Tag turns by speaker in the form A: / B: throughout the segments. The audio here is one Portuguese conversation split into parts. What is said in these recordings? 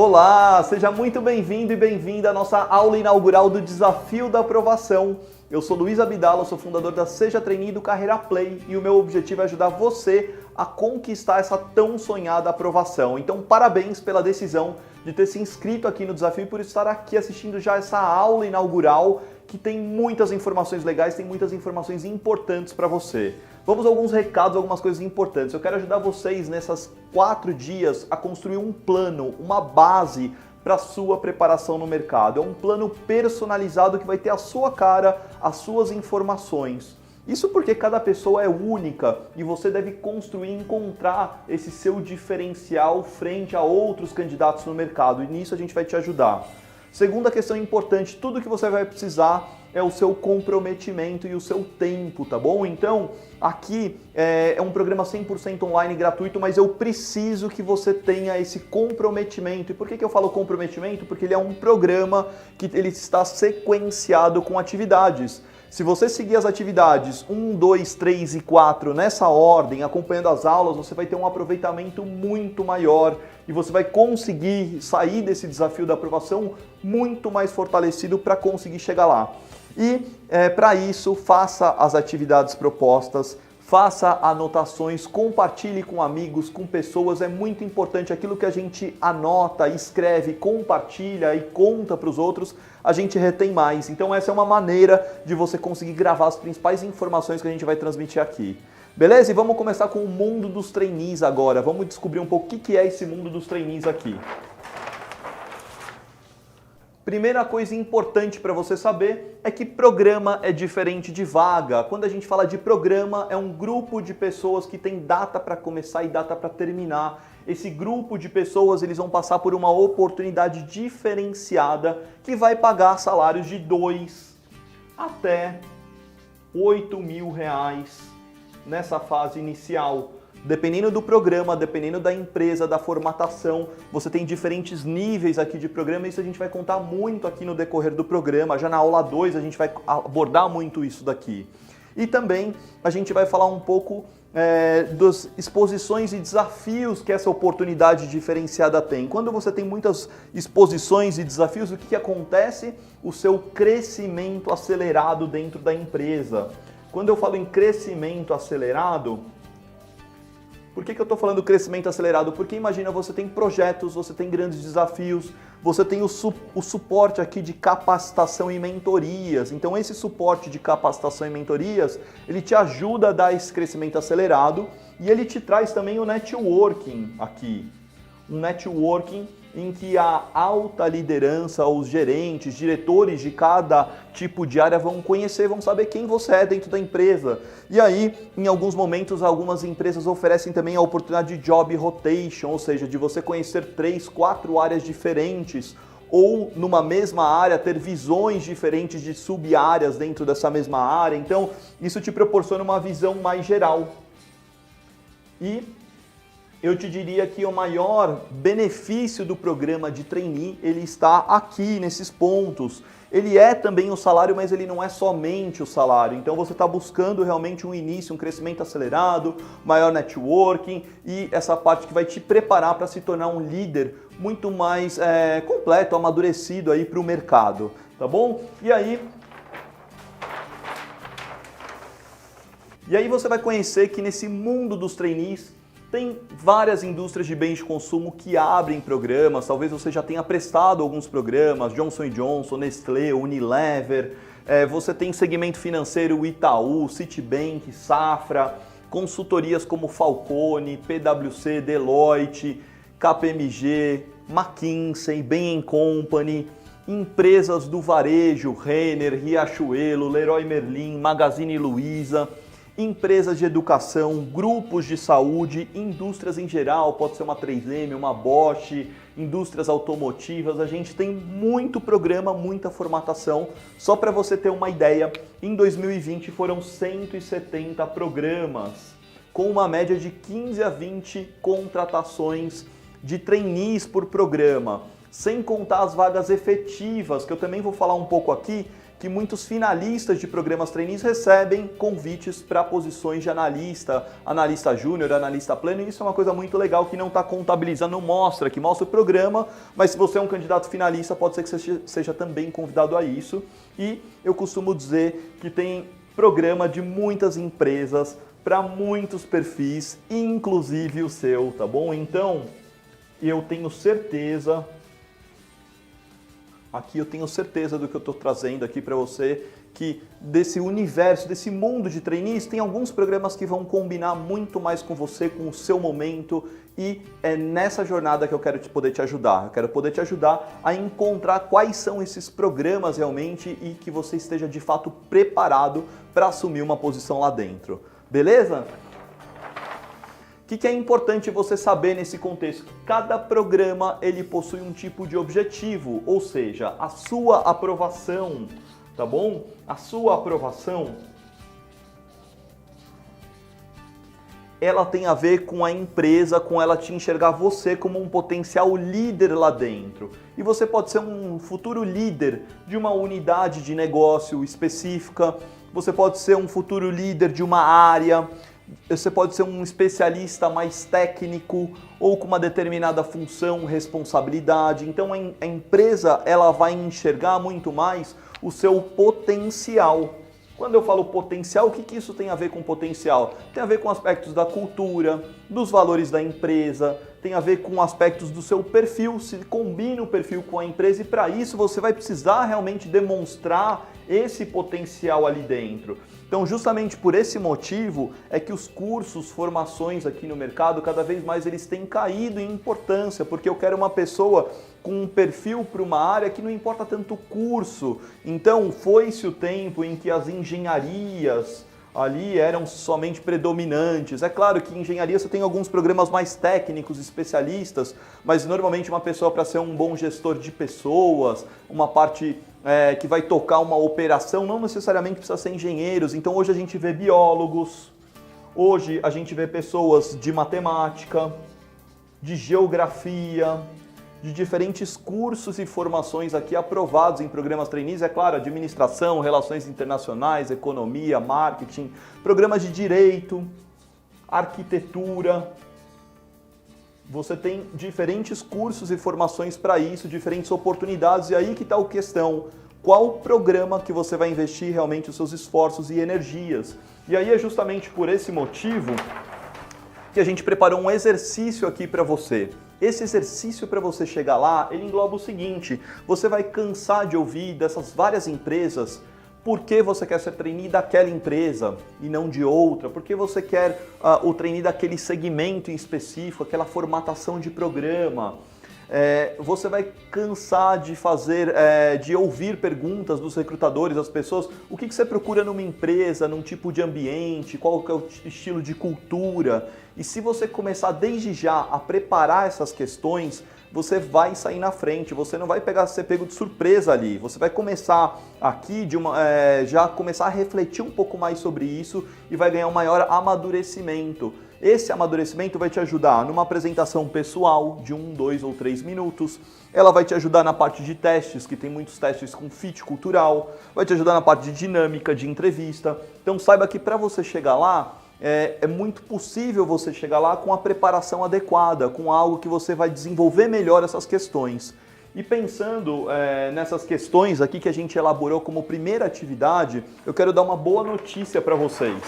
A: Olá, seja muito bem-vindo e bem-vinda à nossa aula inaugural do Desafio da Aprovação. Eu sou Luiz Abdala, sou fundador da Seja Trainee do Carreira Play e o meu objetivo é ajudar você a conquistar essa tão sonhada aprovação. Então, parabéns pela decisão de ter se inscrito aqui no desafio e por estar aqui assistindo já essa aula inaugural que tem muitas informações legais, tem muitas informações importantes para você. Vamos a alguns recados, algumas coisas importantes. Eu quero ajudar vocês nesses 4 dias a construir um plano, uma base para a sua preparação no mercado. É um plano personalizado que vai ter a sua cara, as suas informações. Isso porque cada pessoa é única e você deve construir e encontrar esse seu diferencial frente a outros candidatos no mercado. E nisso a gente vai te ajudar. Segunda questão importante, tudo que você vai precisar é o seu comprometimento e o seu tempo, tá bom? Então, aqui é um programa 100% online gratuito, mas eu preciso que você tenha esse comprometimento. E por que eu falo comprometimento? Porque ele é um programa que ele está sequenciado com atividades. Se você seguir as atividades 1, 2, 3 e 4 nessa ordem, acompanhando as aulas, você vai ter um aproveitamento muito maior e você vai conseguir sair desse desafio da aprovação muito mais fortalecido para conseguir chegar lá. E para isso, faça as atividades propostas, faça anotações, compartilhe com amigos, com pessoas, é muito importante aquilo que a gente anota, escreve, compartilha e conta para os outros, a gente retém mais. Então essa é uma maneira de você conseguir gravar as principais informações que a gente vai transmitir aqui. Beleza? E vamos começar com o mundo dos trainees agora. Vamos descobrir um pouco o que é esse mundo dos trainees aqui. Primeira coisa importante para você saber é que programa é diferente de vaga. Quando a gente fala de programa, é um grupo de pessoas que tem data para começar e data para terminar. Esse grupo de pessoas eles vão passar por uma oportunidade diferenciada que vai pagar salários de 2 até 8 mil reais nessa fase inicial. Dependendo do programa, dependendo da empresa, da formatação, você tem diferentes níveis aqui de programa e isso a gente vai contar muito aqui no decorrer do programa. Já na aula 2 a gente vai abordar muito isso daqui. E também a gente vai falar um pouco das exposições e desafios que essa oportunidade diferenciada tem. Quando você tem muitas exposições e desafios, o que acontece? O seu crescimento acelerado dentro da empresa. Quando eu falo em crescimento acelerado, por que eu estou falando crescimento acelerado? Porque imagina, você tem projetos, você tem grandes desafios, você tem o suporte aqui de capacitação e mentorias. Então esse suporte de capacitação e mentorias, ele te ajuda a dar esse crescimento acelerado e ele te traz também o networking aqui. Um networking em que a alta liderança, os gerentes, diretores de cada tipo de área vão conhecer, vão saber quem você é dentro da empresa. E aí, em alguns momentos, algumas empresas oferecem também a oportunidade de job rotation, ou seja, de você conhecer 3, 4 áreas diferentes, ou numa mesma área ter visões diferentes de sub-áreas dentro dessa mesma área. Então, isso te proporciona uma visão mais geral. E eu te diria que o maior benefício do programa de trainee, ele está aqui nesses pontos. Ele é também o salário, mas ele não é somente o salário. Então você está buscando realmente um início, um crescimento acelerado, maior networking e essa parte que vai te preparar para se tornar um líder muito mais completo, amadurecido aí para o mercado, tá bom? E aí você vai conhecer que nesse mundo dos trainees tem várias indústrias de bens de consumo que abrem programas, talvez você já tenha prestado alguns programas, Johnson & Johnson, Nestlé, Unilever, você tem segmento financeiro Itaú, Citibank, Safra, consultorias como Falcone, PwC, Deloitte, KPMG, McKinsey, Bain & Company, empresas do varejo, Renner, Riachuelo, Leroy Merlin, Magazine Luiza, empresas de educação, grupos de saúde, indústrias em geral, pode ser uma 3M, uma Bosch, indústrias automotivas. A gente tem muito programa, muita formatação. Só para você ter uma ideia, em 2020 foram 170 programas, com uma média de 15 a 20 contratações de trainees por programa, sem contar as vagas efetivas, que eu também vou falar um pouco aqui, que muitos finalistas de programas trainees recebem convites para posições de analista, analista júnior, analista pleno, e isso é uma coisa muito legal que não está contabilizando, não mostra, que mostra o programa, mas se você é um candidato finalista, pode ser que você seja também convidado a isso. E eu costumo dizer que tem programa de muitas empresas, para muitos perfis, inclusive o seu, tá bom? Então, eu tenho certeza, aqui eu tenho certeza do que eu estou trazendo aqui para você, que desse universo, desse mundo de trainees, tem alguns programas que vão combinar muito mais com você, com o seu momento, e é nessa jornada que eu quero poder te ajudar. Eu quero poder te ajudar a encontrar quais são esses programas realmente e que você esteja de fato preparado para assumir uma posição lá dentro. Beleza? O que é importante você saber nesse contexto? Cada programa ele possui um tipo de objetivo, ou seja, a sua aprovação, tá bom? A sua aprovação, ela tem a ver com a empresa, com ela te enxergar você como um potencial líder lá dentro. E você pode ser um futuro líder de uma unidade de negócio específica, você pode ser um futuro líder de uma área, você pode ser um especialista mais técnico ou com uma determinada função, responsabilidade. Então a empresa ela vai enxergar muito mais o seu potencial. Quando eu falo potencial, o que isso tem a ver com potencial? Tem a ver com aspectos da cultura, dos valores da empresa, tem a ver com aspectos do seu perfil, se combina o perfil com a empresa, e para isso você vai precisar realmente demonstrar esse potencial ali dentro. Então, justamente por esse motivo é que os cursos, formações aqui no mercado, cada vez mais eles têm caído em importância, porque eu quero uma pessoa com um perfil para uma área que não importa tanto o curso. Então, foi-se o tempo em que as engenharias ali eram somente predominantes. É claro que em engenharia você tem alguns programas mais técnicos, especialistas, mas normalmente uma pessoa para ser um bom gestor de pessoas, uma parte que vai tocar uma operação, não necessariamente precisa ser engenheiros. Então hoje a gente vê biólogos, hoje a gente vê pessoas de matemática, de geografia, de diferentes cursos e formações aqui aprovados em programas trainees, é claro, administração, relações internacionais, economia, marketing, programas de direito, arquitetura. Você tem diferentes cursos e formações para isso, diferentes oportunidades, e aí que está a questão. Qual programa que você vai investir realmente os seus esforços e energias? E aí é justamente por esse motivo que a gente preparou um exercício aqui para você. Esse exercício para você chegar lá, ele engloba o seguinte: você vai cansar de ouvir dessas várias empresas por que você quer ser trainee daquela empresa e não de outra, por que você quer o trainee daquele segmento em específico, aquela formatação de programa. Você vai cansar de de ouvir perguntas dos recrutadores, das pessoas, o que você procura numa empresa, num tipo de ambiente, qual que é o estilo de cultura. E se você começar desde já a preparar essas questões, você vai sair na frente, você não vai ser pego de surpresa ali. Você vai começar aqui já começar a refletir um pouco mais sobre isso e vai ganhar um maior amadurecimento. Esse amadurecimento vai te ajudar numa apresentação pessoal de 1, 2 ou 3 minutos. Ela vai te ajudar na parte de testes, que tem muitos testes com fit cultural. Vai te ajudar na parte de dinâmica, de entrevista. Então saiba que para você chegar lá, é muito possível você chegar lá com a preparação adequada, com algo que você vai desenvolver melhor essas questões. E pensando nessas questões aqui que a gente elaborou como primeira atividade, eu quero dar uma boa notícia para vocês.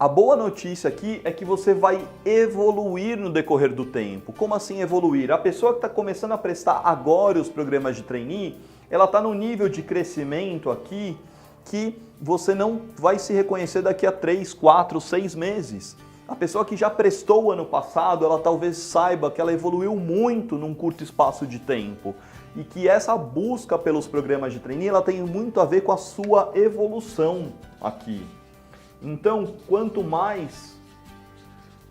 A: A boa notícia aqui é que você vai evoluir no decorrer do tempo. Como assim evoluir? A pessoa que está começando a prestar agora os programas de trainee, ela está no nível de crescimento aqui que você não vai se reconhecer daqui a 3, 4, 6 meses. A pessoa que já prestou o ano passado, ela talvez saiba que ela evoluiu muito num curto espaço de tempo. E que essa busca pelos programas de trainee, ela tem muito a ver com a sua evolução aqui. Então, quanto mais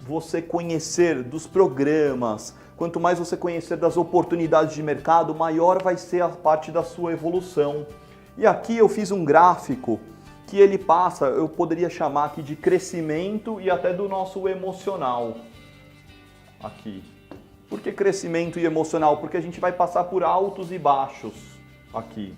A: você conhecer dos programas, quanto mais você conhecer das oportunidades de mercado, maior vai ser a parte da sua evolução. E aqui eu fiz um gráfico que ele passa, eu poderia chamar aqui de crescimento e até do nosso emocional. Aqui. Por que crescimento e emocional? Porque a gente vai passar por altos e baixos. aqui.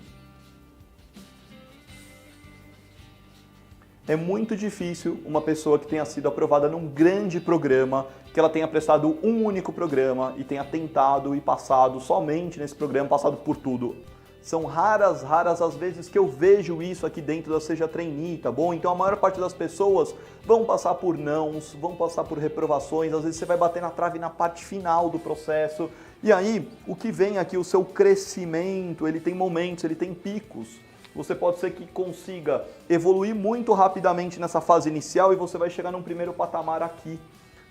A: É muito difícil uma pessoa que tenha sido aprovada num grande programa, que ela tenha prestado um único programa e tenha tentado e passado somente nesse programa, passado por tudo. São raras as vezes que eu vejo isso aqui dentro da Seja Trainee, tá bom? Então a maior parte das pessoas vão passar por nãos, vão passar por reprovações, às vezes você vai bater na trave na parte final do processo. E aí, o que vem aqui, o seu crescimento, ele tem momentos, ele tem picos. Você pode ser que consiga evoluir muito rapidamente nessa fase inicial e você vai chegar num primeiro patamar aqui.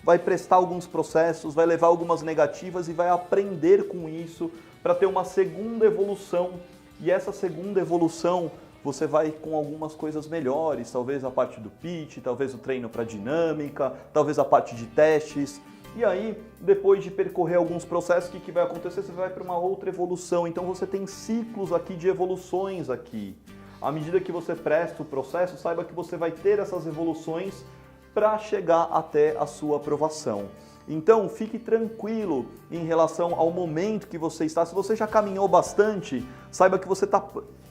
A: Vai prestar alguns processos, vai levar algumas negativas e vai aprender com isso para ter uma segunda evolução. E essa segunda evolução você vai com algumas coisas melhores, talvez a parte do pitch, talvez o treino para dinâmica, talvez a parte de testes. E aí, depois de percorrer alguns processos, o que vai acontecer? Você vai para uma outra evolução. Então você tem ciclos aqui de evoluções aqui. À medida que você presta o processo, saiba que você vai ter essas evoluções para chegar até a sua aprovação. Então fique tranquilo em relação ao momento que você está. Se você já caminhou bastante, saiba que você está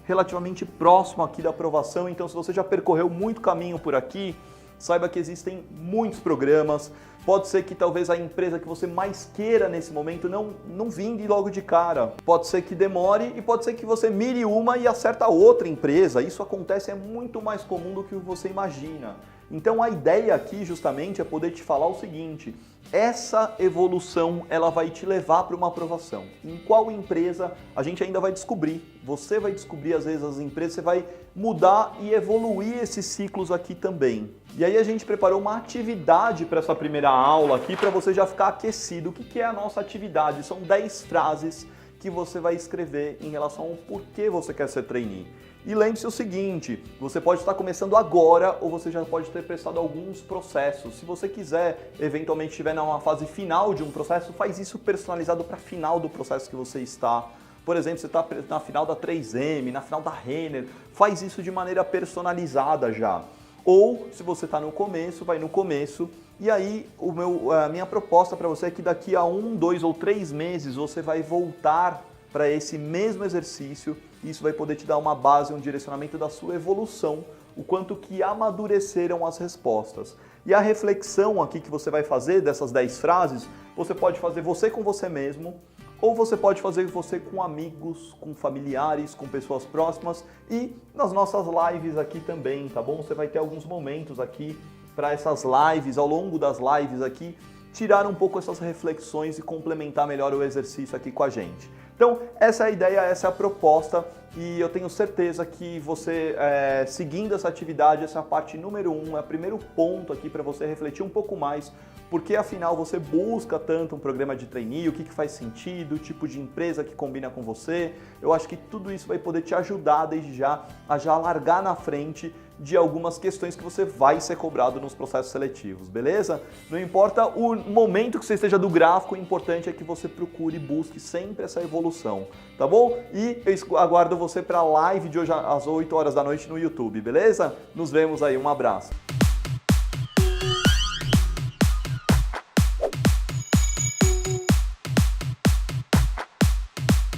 A: relativamente próximo aqui da aprovação. Então se você já percorreu muito caminho por aqui, saiba que existem muitos programas. Pode ser que talvez a empresa que você mais queira nesse momento não vingue logo de cara. Pode ser que demore e pode ser que você mire uma e acerta outra empresa. Isso acontece, é muito mais comum do que você imagina. Então a ideia aqui justamente é poder te falar o seguinte: essa evolução ela vai te levar para uma aprovação. Em qual empresa a gente ainda vai descobrir. Você vai descobrir às vezes as empresas, você vai mudar e evoluir esses ciclos aqui também. E aí a gente preparou uma atividade para essa primeira aula aqui para você já ficar aquecido. O que é a nossa atividade? São 10 frases que você vai escrever em relação ao porquê você quer ser trainee. E lembre-se o seguinte, você pode estar começando agora ou você já pode ter prestado alguns processos. Se você quiser, eventualmente estiver numa fase final de um processo, faz isso personalizado para a final do processo que você está. Por exemplo, você está na final da 3M, na final da Renner, faz isso de maneira personalizada já. Ou, se você está no começo, vai no começo. E aí, a minha proposta para você é que daqui a 1, 2 ou 3 meses você vai voltar para esse mesmo exercício. Isso vai poder te dar uma base, um direcionamento da sua evolução, o quanto que amadureceram as respostas. E a reflexão aqui que você vai fazer dessas 10 frases, você pode fazer você com você mesmo, ou você pode fazer você com amigos, com familiares, com pessoas próximas e nas nossas lives aqui também, tá bom? Você vai ter alguns momentos aqui para essas lives, ao longo das lives aqui, tirar um pouco essas reflexões e complementar melhor o exercício aqui com a gente. Então, essa é a ideia, essa é a proposta e eu tenho certeza que você, seguindo essa atividade, essa é a parte número 1, é o primeiro ponto aqui para você refletir um pouco mais, porque afinal você busca tanto um programa de trainee, o que faz sentido, o tipo de empresa que combina com você. Eu acho que tudo isso vai poder te ajudar desde já a já largar na frente de algumas questões que você vai ser cobrado nos processos seletivos, beleza? Não importa o momento que você esteja do gráfico, o importante é que você procure e busque sempre essa evolução, tá bom? E eu aguardo você para a live de hoje às 8 horas da noite no YouTube, beleza? Nos vemos aí, um abraço!